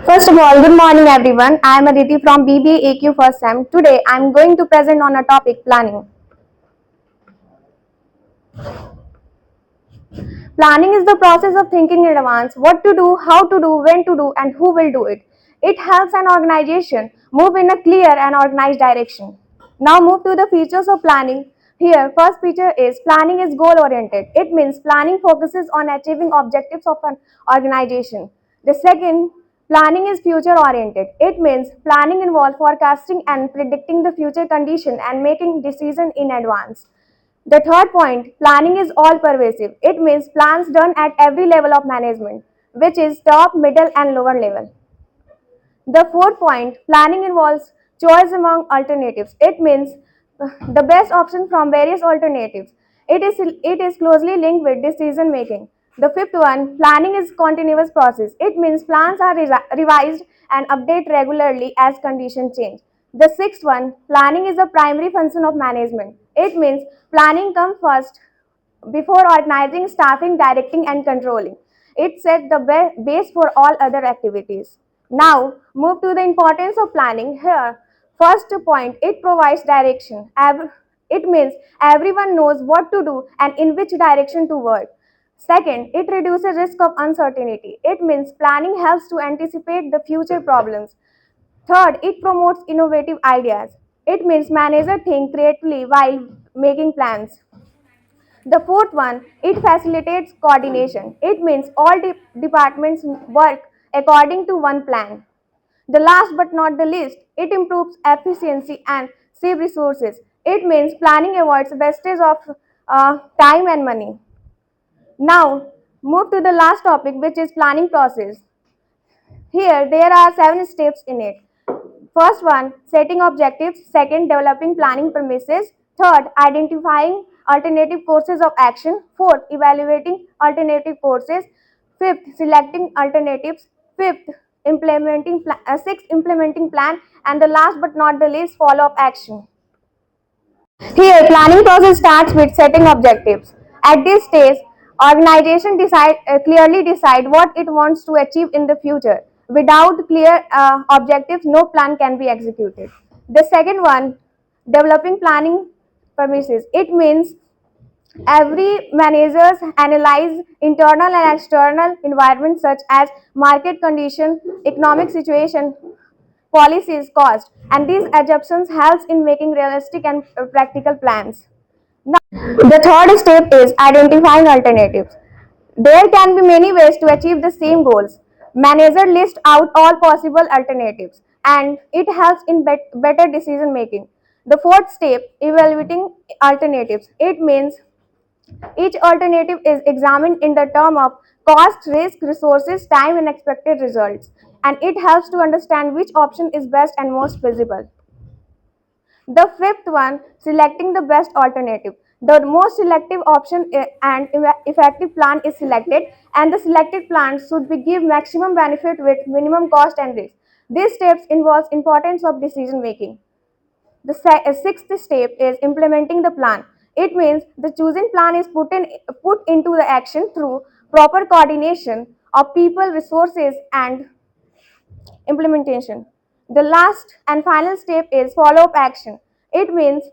First of all, good morning everyone. I am Aditi from BBA AQ first sem. Today I am going to present on a topic planning. Planning is the process of thinking in advance what to do, how to do, when to do, and who will do it. It helps an organization move in a clear and organized direction. Now move to the features of planning. Here, first feature is planning is goal oriented. It means planning focuses on achieving objectives of an organization. The second, planning is future oriented. It means planning involves forecasting and predicting the future condition and making decision in advance. The third point, planning is all pervasive. It means plans done at every level of management, which is top, middle, and lower level. The fourth point, planning involves choice among alternatives. It means the best option from various alternatives. It is closely linked with decision making. The fifth one, planning is continuous process. It means plans are revised and updated regularly as conditions change. The sixth one, planning is the primary function of management. It means planning comes first before organizing, staffing, directing, and controlling. It sets the base for all other activities. Now, move to the importance of planning. Here, first point, it provides direction. It means everyone knows what to do and in which direction to work. Second, it reduces risk of uncertainty. It means planning helps to anticipate the future problems. Third, it promotes innovative ideas. It means managers think creatively while making plans. The fourth one, it facilitates coordination. It means all departments work according to one plan. The last but not the least, it improves efficiency and save resources. It means planning avoids wastage of time and money. Now, move to the last topic, which is planning process. Here, there are 7 steps in it. First one, setting objectives. Second, developing planning premises. Third, identifying alternative courses of action. Fourth, evaluating alternative courses. Fifth, selecting alternatives. Fifth, sixth, implementing plan. And the last but not the least, follow-up action. Here, planning process starts with setting objectives. At this stage, organization clearly decide what it wants to achieve in the future. Without clear objectives, no plan can be executed. The second one, developing planning premises. It means every managers analyze internal and external environment such as market condition, economic situation, policies, cost, and these assumptions helps in making realistic and practical plans. Now, the third step is identifying alternatives. There can be many ways to achieve the same goals. Manager list out all possible alternatives and it helps in better decision making. The fourth step, evaluating alternatives. It means each alternative is examined in the term of cost, risk, resources, time, and expected results, and it helps to understand which option is best and most feasible. The fifth one, selecting the best alternative. The most selective option and effective plan is selected, and the selected plan should be give maximum benefit with minimum cost and risk. These steps involves importance of decision making. The sixth step is implementing the plan. It means the chosen plan is put into the action through proper coordination of people, resources, and implementation. The last and final step is follow-up action. It means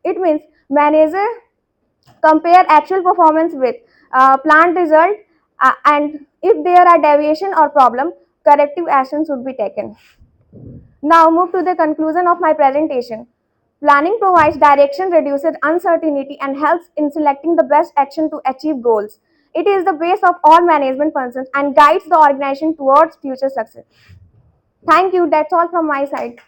it means manager compare actual performance with planned result, and if there are deviation or problem, corrective action should be taken. Now move to the conclusion of my presentation. Planning provides direction, reduces uncertainty, and helps in selecting the best action to achieve goals. It is the base of all management functions and guides the organization towards future success. Thank you. That's all from my side.